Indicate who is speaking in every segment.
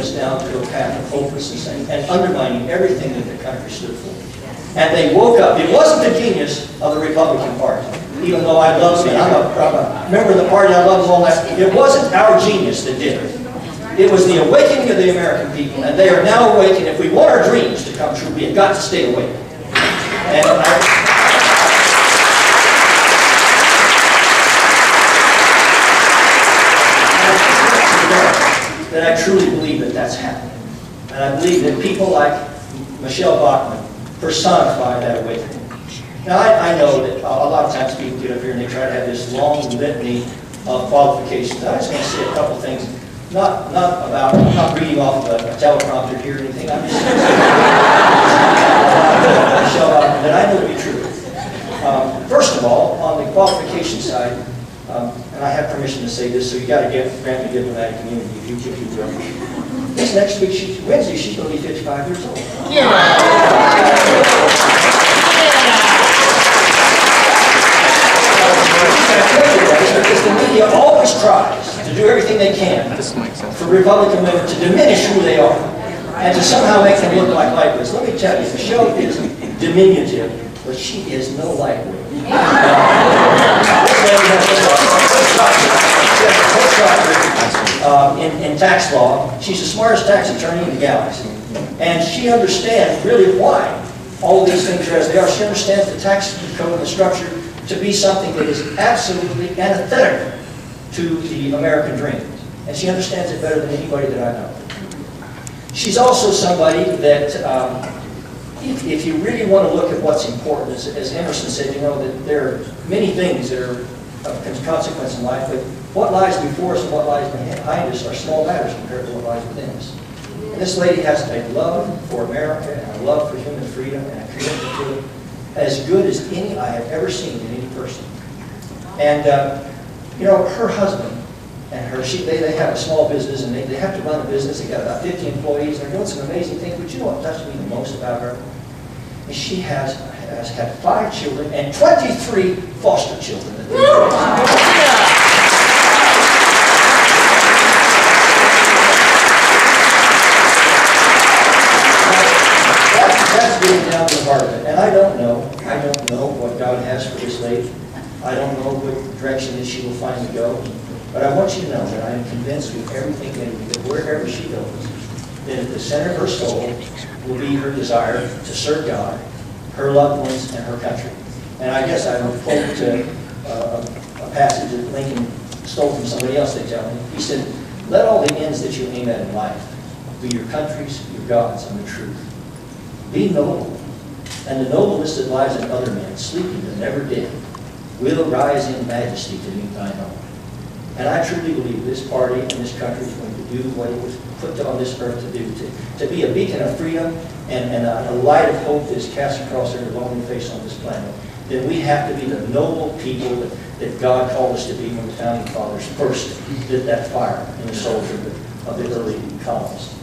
Speaker 1: us down to a path of hopelessness and undermining everything that the country stood for. And they woke up. It wasn't the genius of the Republican Party, even though I love them, and I'm a member of the party, I love them all that. It wasn't our genius that did it. It was the awakening of the American people, and they are now awakened. If we want our dreams to come true, we have got to stay awake. And that I truly believe that that's happening. And I believe that people like Michele-Bachmann personify that awakening. Now, I know that a lot of times people get up here and they try to have this long litany of qualifications. I just want to say a couple things, I'm not reading off a teleprompter here or anything. I'm just saying Michele-Bachmann that I know to be true. First of all, on the qualification side, and I have permission to say this, so you got to grant me diplomatic immunity if you will. This next week, Wednesday, she's going to be 55 years old. Yeah. Because the media always tries to do everything they can for Republican women to diminish who they are and to somehow make them look like lightweights. Let me tell you, Michele is diminutive, but she is no lightweight. In tax law. She's the smartest tax attorney in the galaxy. And she understands really why all these things are as they are. She understands the tax code and the structure to be something that is absolutely antithetical to the American dream. And she understands it better than anybody that I know. She's also somebody that, if you really want to look at what's important, as Emerson said, you know, that there are many things that are of consequence in life, but what lies before us and what lies behind us are small matters compared to what lies within us. And this lady has a love for America and a love for human freedom and a commitment to it as good as any I have ever seen in any person. And, you know, her husband and her, they have a small business and they have to run a business. They got about 50 employees. They're doing some amazing things, but you know what touched me the most about her? And she has had 5 children and 23 foster children. That's getting down to the heart of it. And I don't know what God has for this lady. I don't know what direction that she will finally go. But I want you to know that I am convinced with everything that wherever she goes, that at the center of her soul will be her desire to serve God, her loved ones, and her country. And I guess I would quote a passage that Lincoln stole from somebody else, they tell me. He said, "Let all the ends that you aim at in life be your countries, your gods, and the truth. Be noble, and the nobleness that lies in other men, sleeping but never dead, will rise in majesty to meet thine own." And I truly believe this party and this country is going to do what it was put on this earth to do, to be a beacon of freedom and a light of hope that is cast across every lonely face on this planet. Then we have to be the noble people that God called us to be when the founding fathers first lit that fire in the souls of the early colonists.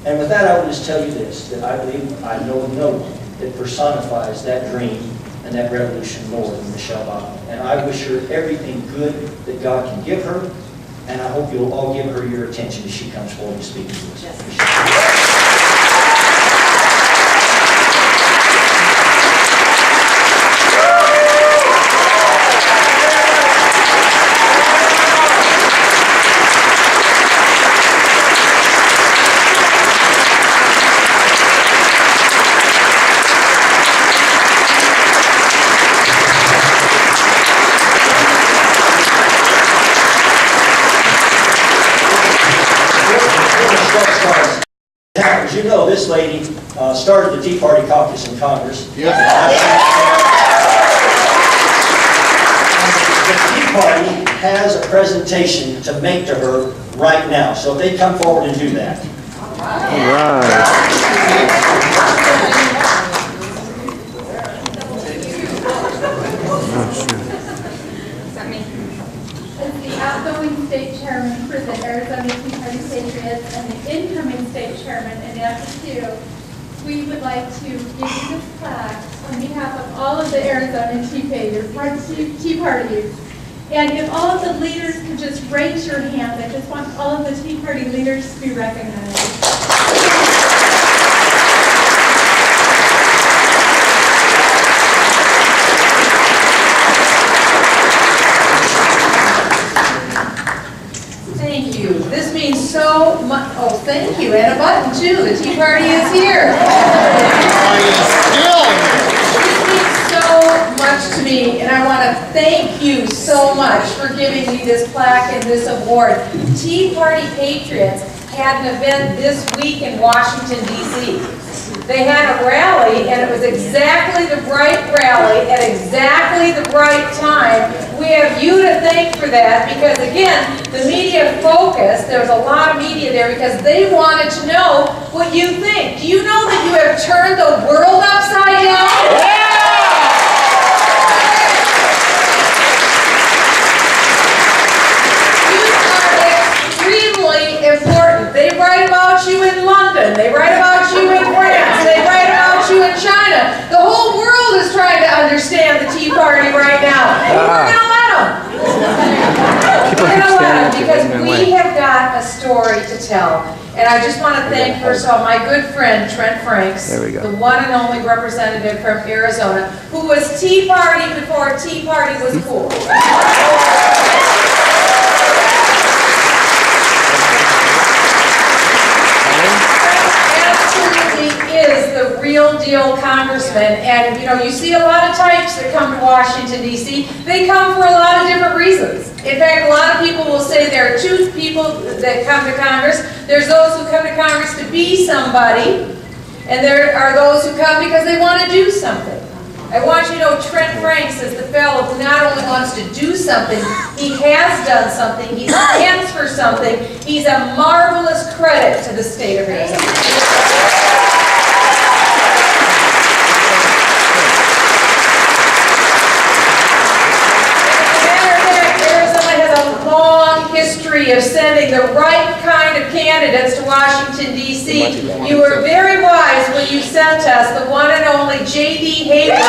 Speaker 1: And with that, I will just tell you this, that I believe I know no one that personifies that dream and that revolution more than Michele-Bachmann. And I wish her everything good that God can give her, and I hope you'll all give her your attention as she comes forward and speaks to us. Yes. As you know, this lady started the Tea Party caucus in Congress. Yes. The Tea Party has a presentation to make to her right now. So if they come forward and do that. All right.
Speaker 2: As the outgoing state chairman for the Arizona Tea Party Patriots and the incoming state chairman in FSU, we would like to give you this plaque on behalf of all of the Arizona Tea Parties And if all of the leaders could just raise your hands, I just want all of the Tea Party leaders to be recognized.
Speaker 3: Thank you. This means so much. Oh, thank you. And a button, too. The Tea Party is here. This means so much to me, and I want to thank you so much for giving me this plaque and this award. Tea Party Patriots had an event this week in Washington, D.C. They had a rally, and it was exactly the right rally at exactly the right time. We have you to thank for that because, again, the media focus, there was a lot of media there because they wanted to know what you think. Do you know that you have turned the world upside down? Important. They write about you in London. They write about you in France. They write about you in China. The whole world is trying to understand the Tea Party right now. And we're going to let them. We're going to let them because we have got a story to tell. And I just want to thank, first of all, my good friend, Trent Franks, the one and only representative from Arizona, who was Tea Party before Tea Party was cool. Is the real deal congressman, and you know, you see a lot of types that come to Washington, D.C. They come for a lot of different reasons. In fact, a lot of people will say there are two people that come to Congress. There's those who come to Congress to be somebody, and there are those who come because they want to do something. I want you to know Trent Franks is the fellow who not only wants to do something, he has done something, he stands for something, he's a marvelous credit to the state of Arizona. History of sending the right kind of candidates to Washington, D.C. You were very wise when you sent us the one and only J.D. Hayward.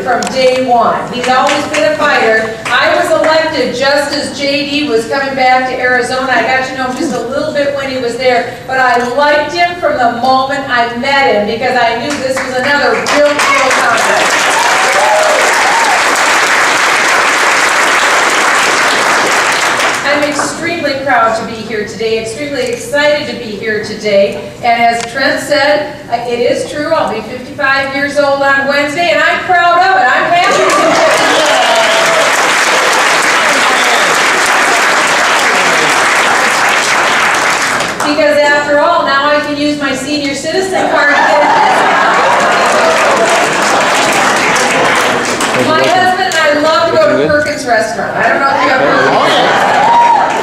Speaker 3: From day one. He's always been a fighter. I was elected just as JD was coming back to Arizona. I got to know him just a little bit when he was there, but I liked him from the moment I met him because I knew this was another real deal contest. I'm extremely proud to be here today, extremely excited to be here today. And as Trent said, it is true, I'll be 55 years old on Wednesday, and I'm proud of it. I'm happy to be here. Because after all, now I can use my senior citizen card to get it. My husband and I love to go to Perkins Restaurant. I don't know if you have heard of it.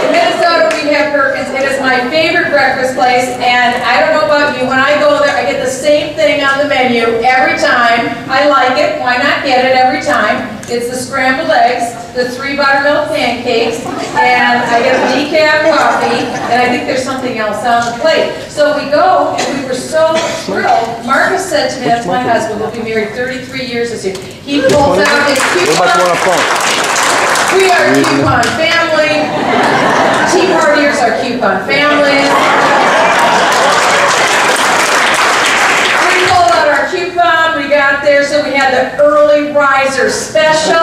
Speaker 3: In Minnesota, we have Perkins. It is my favorite breakfast place, and I don't know about you, when I go there, I get the same thing on the menu every time. I like it. Why not get it every time? It's the scrambled eggs, the 3 buttermilk pancakes, and I get a decaf coffee, and I think there's something else on the plate. So we go, and we were so thrilled. Marcus said to me, that's my husband, we'll be married 33 years this year. He pulls out his coupon. We are a coupon family. Tea partiers are coupon families. We pulled out our coupon. We got there, so we had the early riser special.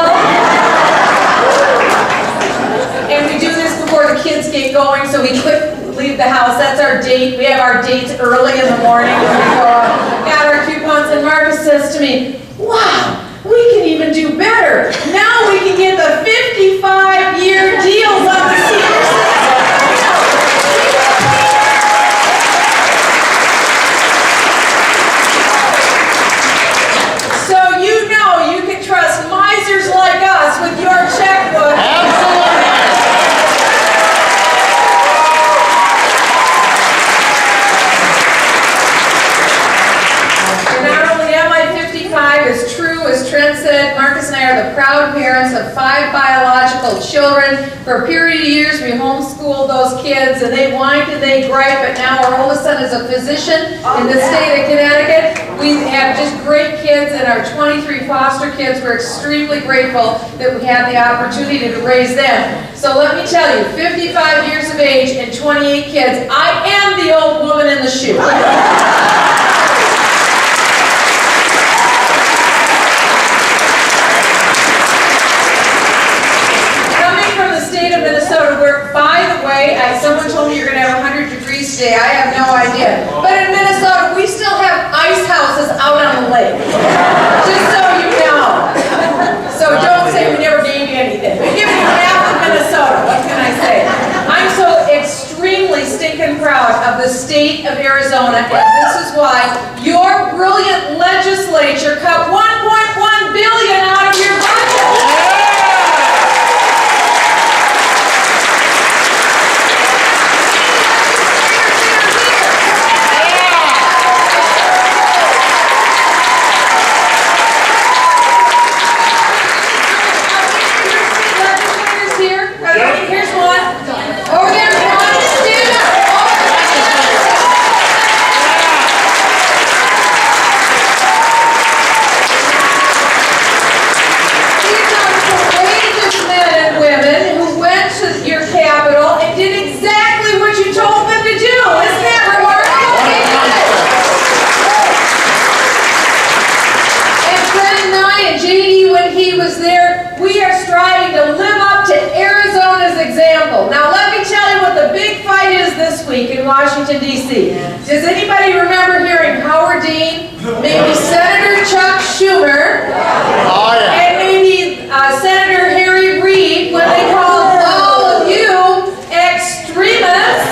Speaker 3: And we do this before the kids get going, so we couldn't leave the house. That's our date. We have our dates early in the morning when we go out. Got our coupons, and Marcus says to me, wow, we can even do better. Now we can get the 55-year deals on the senior citizen. So you know you can trust misers like us with your checkbook. Absolutely. are the proud parents of 5 biological children. For a period of years, we homeschooled those kids, and they whined and they griped, but now our oldest son is a physician in the state of Connecticut. We have just great kids, and our 23 foster kids, we're extremely grateful that we had the opportunity to raise them. So let me tell you, 55 years of age and 28 kids, I am the old woman in the shoe. Minnesota, where, by the way, someone told me you're going to have 100 degrees today. I have no idea. But in Minnesota, we still have ice houses out on the lake. Just so you know. So don't say we never gave you anything. We give you half of Minnesota. What can I say? I'm so extremely stinking proud of the state of Arizona, and this is why your brilliant legislature cut $1.1 billion out of your budget. In Washington, D.C. Does anybody remember hearing Howard Dean, maybe Senator Chuck Schumer, and maybe Senator Harry Reid when they called all of you extremists?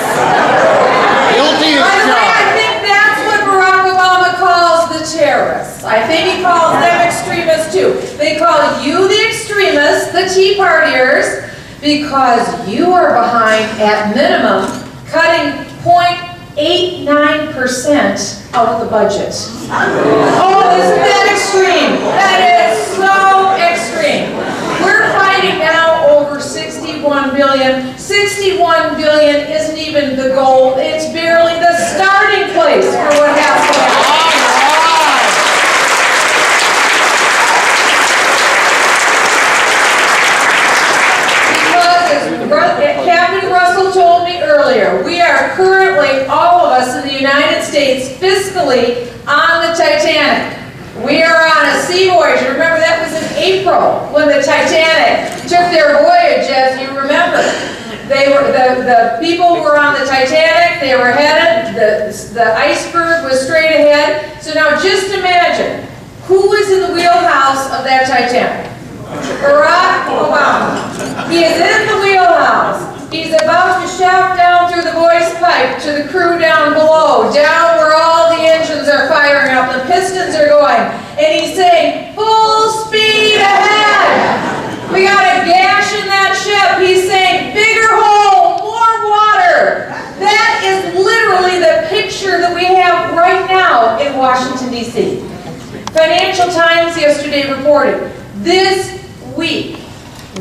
Speaker 3: I think that's what Barack Obama calls the terrorists. I think he calls them extremists too. They call you the extremists, the Tea Partiers, because you are behind, at minimum, cutting 0.89% out of the budget. Oh, isn't that extreme? That is so extreme. We're fighting now over $61 billion. $61 billion isn't even the goal. It's barely the starting place for what has to happen. Captain Russell told me earlier, we are currently, all of us in the United States, fiscally on the Titanic. We are on a sea voyage. Remember, that was in April when the Titanic took their voyage, as you remember. They were, the people were on the Titanic, they were headed, the iceberg was straight ahead. So now just imagine, who was in the wheelhouse of that Titanic? Barack Obama. He is in the wheelhouse. He's about to shout down through the voice pipe to the crew down below, down where all the engines are firing up, the pistons are going, and he's saying, full speed ahead. We got a gash in that ship. He's saying, bigger hole, more water. That is literally the picture that we have right now in Washington, D.C. Financial Times yesterday reported, this week,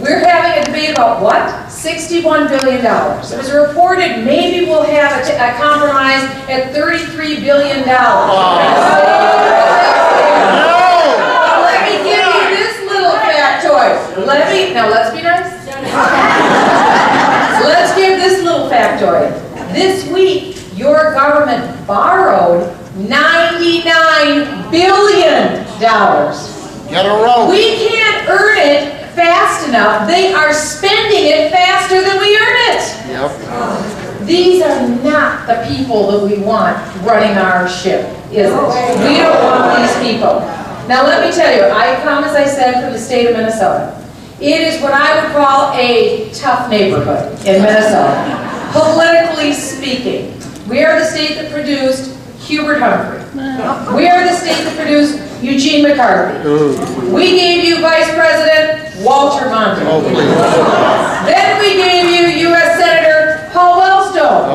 Speaker 3: we're having a debate about what? $61 billion. It was reported maybe we'll have a compromise at $33 billion. Let me give you this little factoid. Now let's be nice. Let's give this little factoid. This week, your government borrowed $99 billion.
Speaker 4: Get a rope.
Speaker 3: We can't earn it fast enough. They are spending it faster than we earn it.
Speaker 4: Yep.
Speaker 3: These are not the people that we want running our ship, is it? We don't want these people. Now let me tell you, I come, as I said, from the state of Minnesota. It is what I would call a tough neighborhood in Minnesota. Politically speaking, we are the state that produced Hubert Humphrey. We are the state that produced Eugene McCarthy. We gave you Vice President Walter Monty. Then we gave you U.S. Senator Paul Wellstone.